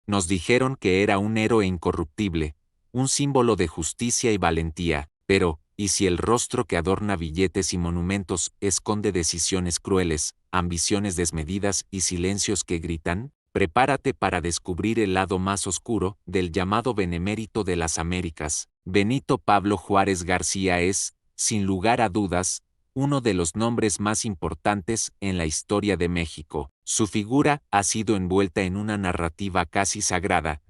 Nos dijeron que era un héroe incorruptible, un símbolo de justicia y valentía, pero, ¿y si el rostro que adorna billetes y monumentos esconde decisiones crueles, ambiciones desmedidas y silencios que gritan? Prepárate para descubrir el lado más oscuro del llamado benemérito de las Américas. Benito Pablo Juárez García es, sin lugar a dudas, uno de los nombres más importantes en la historia de México. Su figura ha sido envuelta en una narrativa casi sagrada,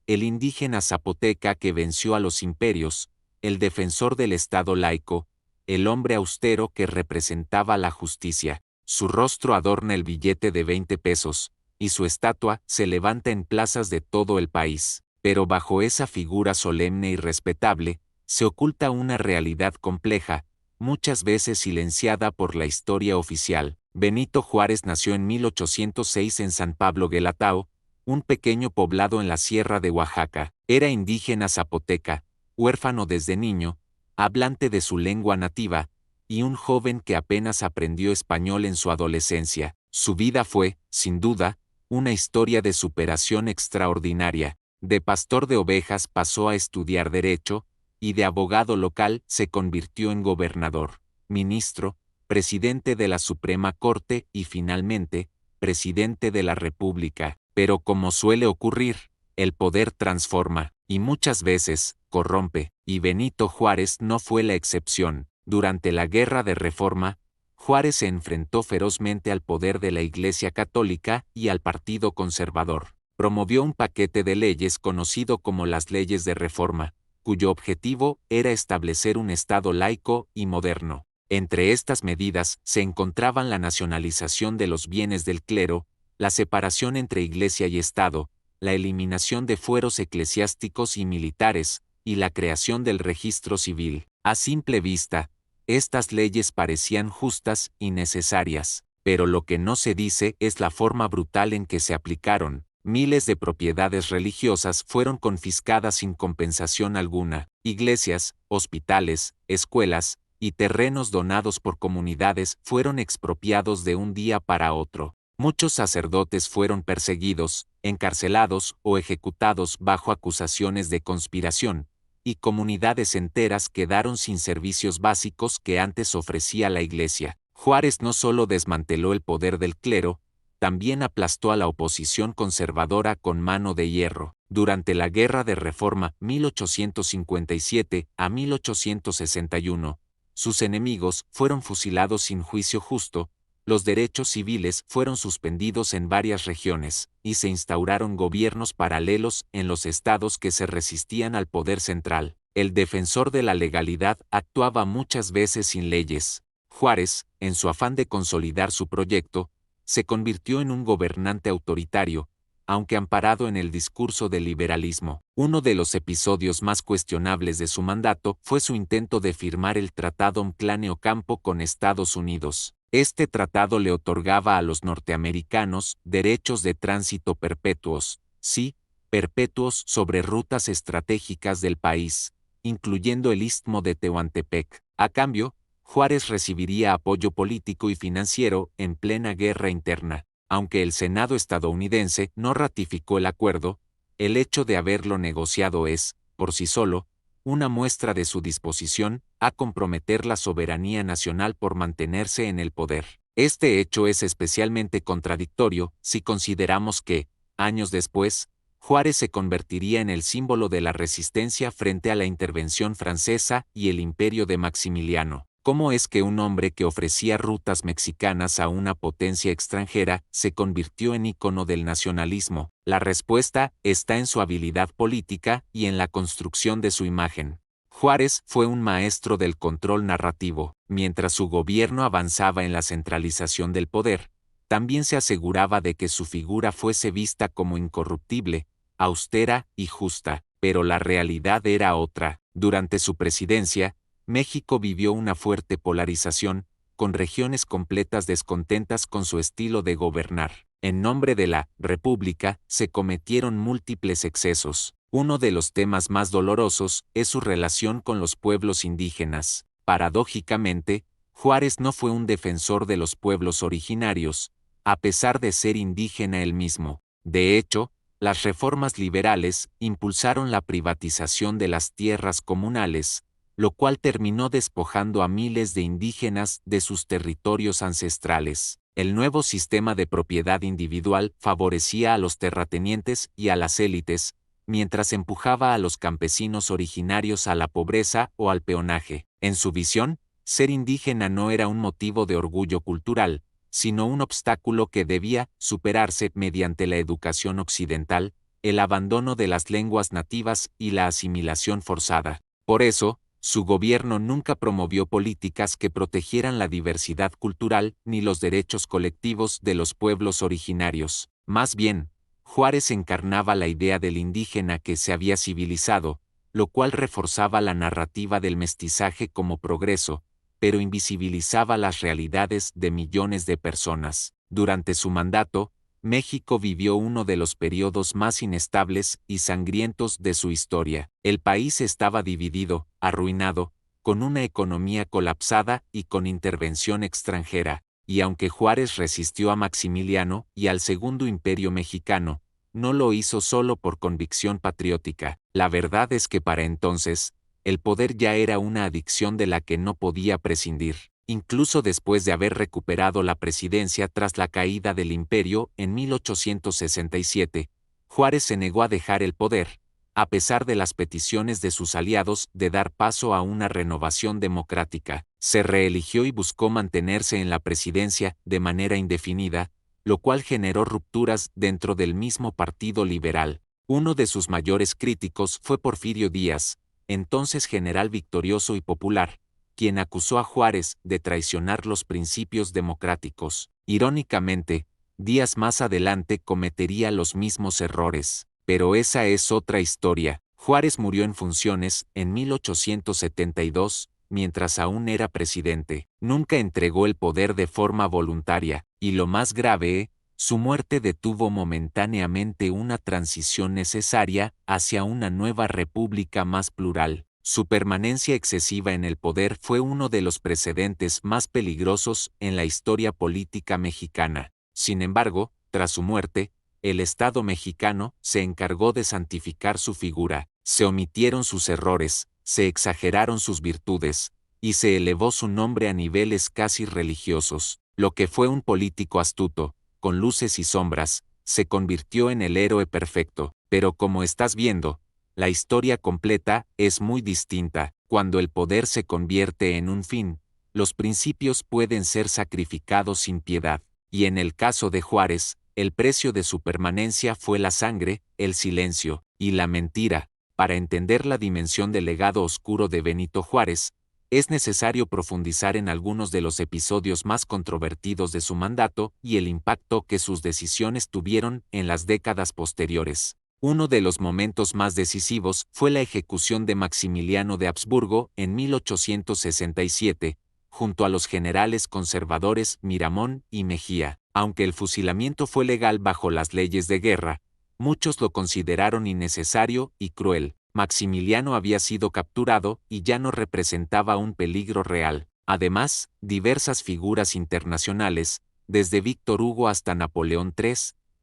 el indígena zapoteca que venció a los imperios, el defensor del Estado laico, el hombre austero que representaba la justicia. Su rostro adorna el billete de 20 pesos, y su estatua se levanta en plazas de todo el país. Pero bajo esa figura solemne y respetable, se oculta una realidad compleja, muchas veces silenciada por la historia oficial. Benito Juárez nació en 1806 en San Pablo Guelatao, un pequeño poblado en la sierra de Oaxaca. Era indígena zapoteca, huérfano desde niño, hablante de su lengua nativa, y un joven que apenas aprendió español en su adolescencia. Su vida fue, sin duda, una historia de superación extraordinaria. De pastor de ovejas pasó a estudiar derecho, y de abogado local se convirtió en gobernador, ministro, presidente de la Suprema Corte y finalmente, presidente de la República. Pero como suele ocurrir, el poder transforma, y muchas veces, corrompe, y Benito Juárez no fue la excepción. Durante la Guerra de Reforma, Juárez se enfrentó ferozmente al poder de la Iglesia Católica y al Partido Conservador. Promovió un paquete de leyes conocido como las leyes de reforma, cuyo objetivo era establecer un Estado laico y moderno. Entre estas medidas se encontraban la nacionalización de los bienes del clero, la separación entre Iglesia y Estado, la eliminación de fueros eclesiásticos y militares, y la creación del registro civil. A simple vista, estas leyes parecían justas y necesarias, pero lo que no se dice es la forma brutal en que se aplicaron. Miles de propiedades religiosas fueron confiscadas sin compensación alguna. Iglesias, hospitales, escuelas y terrenos donados por comunidades fueron expropiados de un día para otro. Muchos sacerdotes fueron perseguidos, encarcelados o ejecutados bajo acusaciones de conspiración, y comunidades enteras quedaron sin servicios básicos que antes ofrecía la Iglesia. Juárez no solo desmanteló el poder del clero, también aplastó a la oposición conservadora con mano de hierro. Durante la Guerra de Reforma 1857 a 1861, sus enemigos fueron fusilados sin juicio justo, los derechos civiles fueron suspendidos en varias regiones, y se instauraron gobiernos paralelos en los estados que se resistían al poder central. El defensor de la legalidad actuaba muchas veces sin leyes. Juárez, en su afán de consolidar su proyecto, se convirtió en un gobernante autoritario, aunque amparado en el discurso del liberalismo. Uno de los episodios más cuestionables de su mandato fue su intento de firmar el Tratado Mclane-Ocampo con Estados Unidos. Este tratado le otorgaba a los norteamericanos derechos de tránsito perpetuos, sí, perpetuos sobre rutas estratégicas del país, incluyendo el Istmo de Tehuantepec. A cambio, Juárez recibiría apoyo político y financiero en plena guerra interna. Aunque el Senado estadounidense no ratificó el acuerdo, el hecho de haberlo negociado es, por sí solo, una muestra de su disposición a comprometer la soberanía nacional por mantenerse en el poder. Este hecho es especialmente contradictorio si consideramos que, años después, Juárez se convertiría en el símbolo de la resistencia frente a la intervención francesa y el imperio de Maximiliano. ¿Cómo es que un hombre que ofrecía rutas mexicanas a una potencia extranjera se convirtió en ícono del nacionalismo? La respuesta está en su habilidad política y en la construcción de su imagen. Juárez fue un maestro del control narrativo. Mientras su gobierno avanzaba en la centralización del poder, también se aseguraba de que su figura fuese vista como incorruptible, austera y justa. Pero la realidad era otra. Durante su presidencia, México vivió una fuerte polarización, con regiones completas descontentas con su estilo de gobernar. En nombre de la República se cometieron múltiples excesos. Uno de los temas más dolorosos es su relación con los pueblos indígenas. Paradójicamente, Juárez no fue un defensor de los pueblos originarios, a pesar de ser indígena él mismo. De hecho, las reformas liberales impulsaron la privatización de las tierras comunales, lo cual terminó despojando a miles de indígenas de sus territorios ancestrales. El nuevo sistema de propiedad individual favorecía a los terratenientes y a las élites, mientras empujaba a los campesinos originarios a la pobreza o al peonaje. En su visión, ser indígena no era un motivo de orgullo cultural, sino un obstáculo que debía superarse mediante la educación occidental, el abandono de las lenguas nativas y la asimilación forzada. Por eso, su gobierno nunca promovió políticas que protegieran la diversidad cultural ni los derechos colectivos de los pueblos originarios. Más bien, Juárez encarnaba la idea del indígena que se había civilizado, lo cual reforzaba la narrativa del mestizaje como progreso, pero invisibilizaba las realidades de millones de personas. Durante su mandato, México vivió uno de los periodos más inestables y sangrientos de su historia. El país estaba dividido, arruinado, con una economía colapsada y con intervención extranjera, y aunque Juárez resistió a Maximiliano y al Segundo Imperio Mexicano, no lo hizo solo por convicción patriótica. La verdad es que para entonces, el poder ya era una adicción de la que no podía prescindir. Incluso después de haber recuperado la presidencia tras la caída del imperio en 1867, Juárez se negó a dejar el poder, a pesar de las peticiones de sus aliados de dar paso a una renovación democrática. Se reeligió y buscó mantenerse en la presidencia de manera indefinida, lo cual generó rupturas dentro del mismo Partido Liberal. Uno de sus mayores críticos fue Porfirio Díaz, entonces general victorioso y popular, quien acusó a Juárez de traicionar los principios democráticos. Irónicamente, Díaz más adelante cometería los mismos errores. Pero esa es otra historia. Juárez murió en funciones en 1872, mientras aún era presidente. Nunca entregó el poder de forma voluntaria, y lo más grave, su muerte detuvo momentáneamente una transición necesaria hacia una nueva república más plural. Su permanencia excesiva en el poder fue uno de los precedentes más peligrosos en la historia política mexicana. Sin embargo, tras su muerte, el Estado mexicano se encargó de santificar su figura, se omitieron sus errores, se exageraron sus virtudes, y se elevó su nombre a niveles casi religiosos. Lo que fue un político astuto, con luces y sombras, se convirtió en el héroe perfecto. Pero como estás viendo, la historia completa es muy distinta. Cuando el poder se convierte en un fin, los principios pueden ser sacrificados sin piedad. Y en el caso de Juárez, el precio de su permanencia fue la sangre, el silencio y la mentira. Para entender la dimensión del legado oscuro de Benito Juárez, es necesario profundizar en algunos de los episodios más controvertidos de su mandato y el impacto que sus decisiones tuvieron en las décadas posteriores. Uno de los momentos más decisivos fue la ejecución de Maximiliano de Habsburgo en 1867, junto a los generales conservadores Miramón y Mejía. Aunque el fusilamiento fue legal bajo las leyes de guerra, muchos lo consideraron innecesario y cruel. Maximiliano había sido capturado y ya no representaba un peligro real. Además, diversas figuras internacionales, desde Víctor Hugo hasta Napoleón III,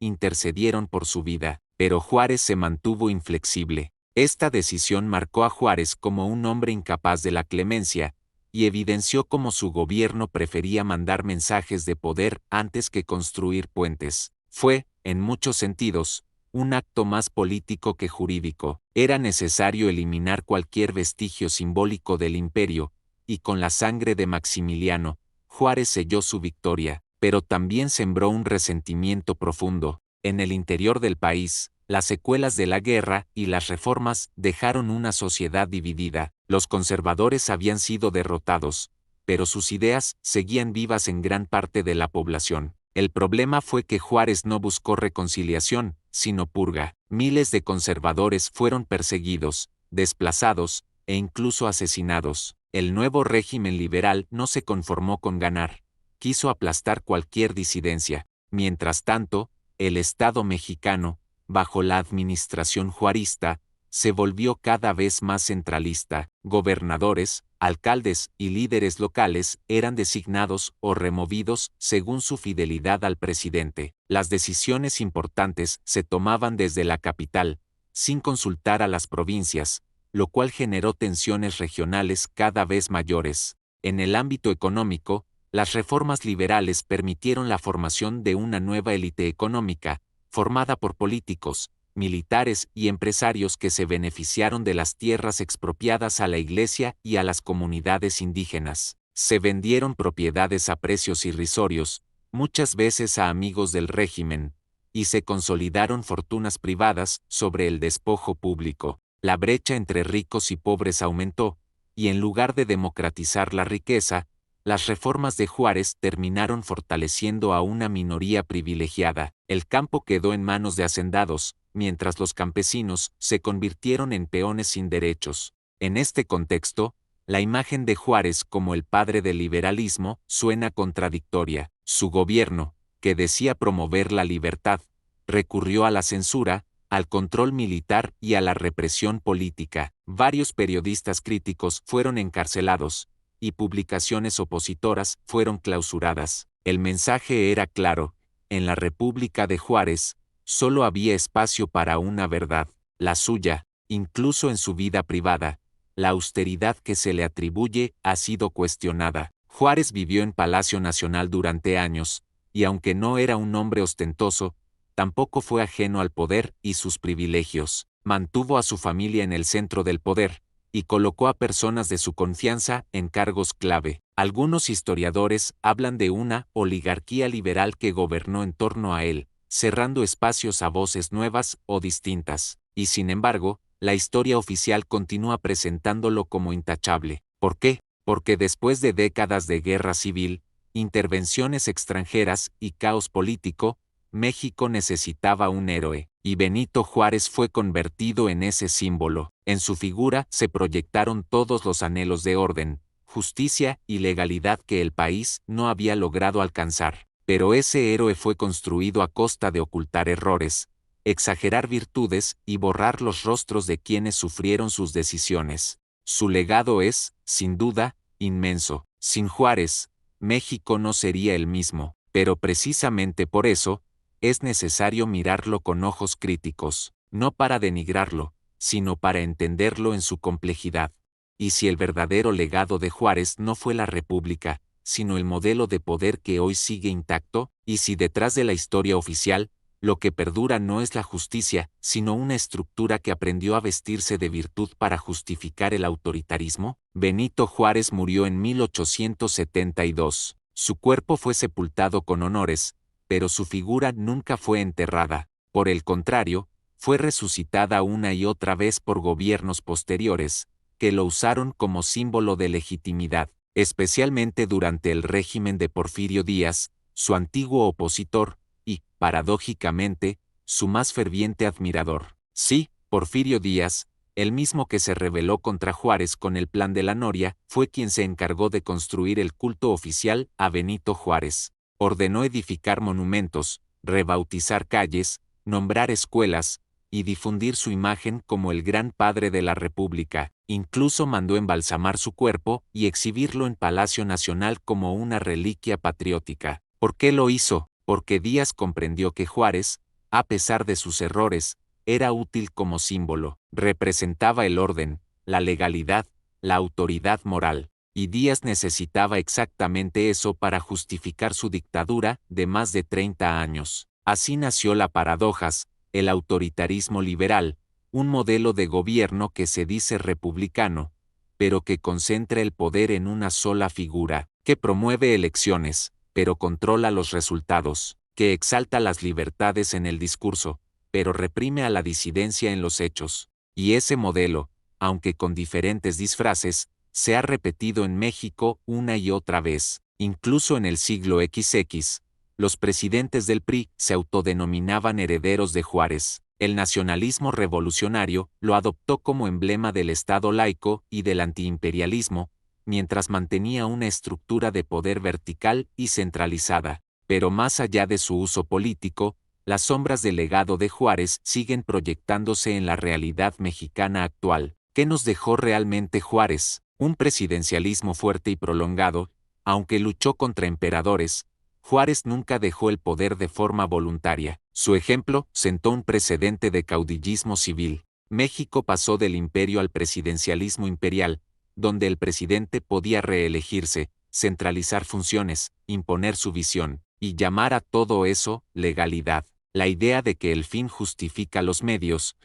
intercedieron por su vida, pero Juárez se mantuvo inflexible. Esta decisión marcó a Juárez como un hombre incapaz de la clemencia, y evidenció cómo su gobierno prefería mandar mensajes de poder antes que construir puentes. Fue, en muchos sentidos, un acto más político que jurídico. Era necesario eliminar cualquier vestigio simbólico del imperio, y con la sangre de Maximiliano, Juárez selló su victoria, pero también sembró un resentimiento profundo. En el interior del país, las secuelas de la guerra y las reformas dejaron una sociedad dividida. Los conservadores habían sido derrotados, pero sus ideas seguían vivas en gran parte de la población. El problema fue que Juárez no buscó reconciliación, sino purga. Miles de conservadores fueron perseguidos, desplazados, e incluso asesinados. El nuevo régimen liberal no se conformó con ganar. Quiso aplastar cualquier disidencia. Mientras tanto, el Estado mexicano, bajo la administración juarista, se volvió cada vez más centralista. Gobernadores, Alcaldes y líderes locales eran designados o removidos según su fidelidad al presidente. Las decisiones importantes se tomaban desde la capital, sin consultar a las provincias, lo cual generó tensiones regionales cada vez mayores. En el ámbito económico, las reformas liberales permitieron la formación de una nueva élite económica, formada por políticos, militares y empresarios que se beneficiaron de las tierras expropiadas a la Iglesia y a las comunidades indígenas. Se vendieron propiedades a precios irrisorios, muchas veces a amigos del régimen, y se consolidaron fortunas privadas sobre el despojo público. La brecha entre ricos y pobres aumentó, y en lugar de democratizar la riqueza, las reformas de Juárez terminaron fortaleciendo a una minoría privilegiada. El campo quedó en manos de hacendados, mientras los campesinos se convirtieron en peones sin derechos. En este contexto, la imagen de Juárez como el padre del liberalismo suena contradictoria. Su gobierno, que decía promover la libertad, recurrió a la censura, al control militar y a la represión política. Varios periodistas críticos fueron encarcelados, y publicaciones opositoras fueron clausuradas. El mensaje era claro: en la República de Juárez, solo había espacio para una verdad, la suya. Incluso en su vida privada, la austeridad que se le atribuye ha sido cuestionada. Juárez vivió en Palacio Nacional durante años, y aunque no era un hombre ostentoso, tampoco fue ajeno al poder y sus privilegios. Mantuvo a su familia en el centro del poder, y colocó a personas de su confianza en cargos clave. Algunos historiadores hablan de una oligarquía liberal que gobernó en torno a él, cerrando espacios a voces nuevas o distintas, y sin embargo, la historia oficial continúa presentándolo como intachable. ¿Por qué? Porque después de décadas de guerra civil, intervenciones extranjeras y caos político, México necesitaba un héroe, y Benito Juárez fue convertido en ese símbolo. En su figura se proyectaron todos los anhelos de orden, justicia y legalidad que el país no había logrado alcanzar. Pero ese héroe fue construido a costa de ocultar errores, exagerar virtudes y borrar los rostros de quienes sufrieron sus decisiones. Su legado es, sin duda, inmenso. Sin Juárez, México no sería el mismo, pero precisamente por eso, es necesario mirarlo con ojos críticos, no para denigrarlo, sino para entenderlo en su complejidad. Y si el verdadero legado de Juárez no fue la República, sino el modelo de poder que hoy sigue intacto, y si detrás de la historia oficial, lo que perdura no es la justicia, sino una estructura que aprendió a vestirse de virtud para justificar el autoritarismo. Benito Juárez murió en 1872. Su cuerpo fue sepultado con honores, pero su figura nunca fue enterrada. Por el contrario, fue resucitada una y otra vez por gobiernos posteriores, que lo usaron como símbolo de legitimidad, especialmente durante el régimen de Porfirio Díaz, su antiguo opositor, y, paradójicamente, su más ferviente admirador. Sí, Porfirio Díaz, el mismo que se rebeló contra Juárez con el Plan de la Noria, fue quien se encargó de construir el culto oficial a Benito Juárez. Ordenó edificar monumentos, rebautizar calles, nombrar escuelas, y difundir su imagen como el gran padre de la República. Incluso mandó embalsamar su cuerpo y exhibirlo en Palacio Nacional como una reliquia patriótica. ¿Por qué lo hizo? Porque Díaz comprendió que Juárez, a pesar de sus errores, era útil como símbolo. Representaba el orden, la legalidad, la autoridad moral. Y Díaz necesitaba exactamente eso para justificar su dictadura de más de 30 años. Así nació la paradojas, el autoritarismo liberal, un modelo de gobierno que se dice republicano, pero que concentra el poder en una sola figura, que promueve elecciones, pero controla los resultados, que exalta las libertades en el discurso, pero reprime a la disidencia en los hechos. Y ese modelo, aunque con diferentes disfraces, se ha repetido en México una y otra vez. Incluso en el siglo XX, los presidentes del PRI se autodenominaban herederos de Juárez. El nacionalismo revolucionario lo adoptó como emblema del Estado laico y del antiimperialismo, mientras mantenía una estructura de poder vertical y centralizada. Pero más allá de su uso político, las sombras del legado de Juárez siguen proyectándose en la realidad mexicana actual. ¿Qué nos dejó realmente Juárez? Un presidencialismo fuerte y prolongado, aunque luchó contra emperadores, Juárez nunca dejó el poder de forma voluntaria. Su ejemplo sentó un precedente de caudillismo civil. México pasó del imperio al presidencialismo imperial, donde el presidente podía reelegirse, centralizar funciones, imponer su visión, y llamar a todo eso legalidad. La idea de que el fin justifica los medios.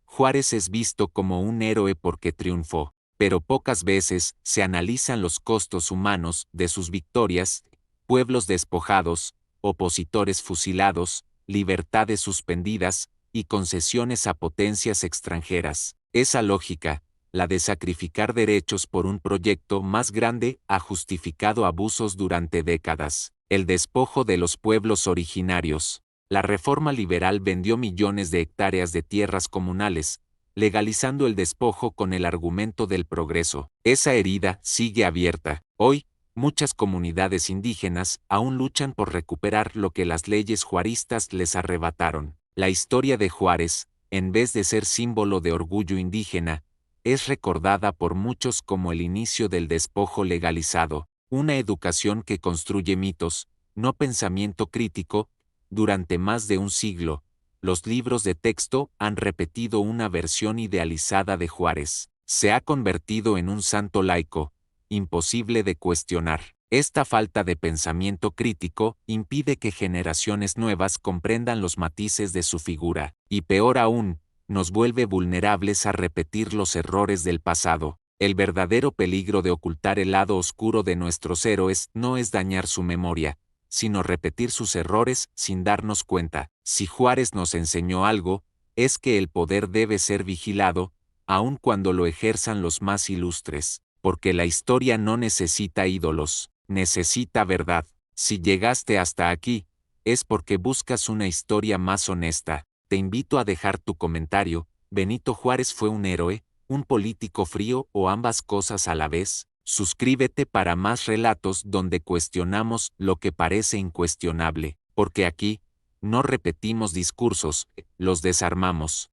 Juárez es visto como un héroe porque triunfó, pero pocas veces se analizan los costos humanos de sus victorias: pueblos despojados, opositores fusilados, libertades suspendidas, y concesiones a potencias extranjeras. Esa lógica, la de sacrificar derechos por un proyecto más grande, ha justificado abusos durante décadas. El despojo de los pueblos originarios. La reforma liberal vendió millones de hectáreas de tierras comunales, legalizando el despojo con el argumento del progreso. Esa herida sigue abierta. Hoy, muchas comunidades indígenas aún luchan por recuperar lo que las leyes juaristas les arrebataron. La historia de Juárez, en vez de ser símbolo de orgullo indígena, es recordada por muchos como el inicio del despojo legalizado, una educación que construye mitos, no pensamiento crítico. Durante más de un siglo, los libros de texto han repetido una versión idealizada de Juárez. Se ha convertido en un santo laico, imposible de cuestionar. Esta falta de pensamiento crítico impide que generaciones nuevas comprendan los matices de su figura, y peor aún, nos vuelve vulnerables a repetir los errores del pasado. El verdadero peligro de ocultar el lado oscuro de nuestros héroes no es dañar su memoria, sino repetir sus errores sin darnos cuenta. Si Juárez nos enseñó algo, es que el poder debe ser vigilado, aun cuando lo ejerzan los más ilustres, porque la historia no necesita ídolos, necesita verdad. Si llegaste hasta aquí, es porque buscas una historia más honesta. Te invito a dejar tu comentario. ¿Benito Juárez fue un héroe, un político frío o ambas cosas a la vez? Suscríbete para más relatos donde cuestionamos lo que parece incuestionable, porque aquí no repetimos discursos, los desarmamos.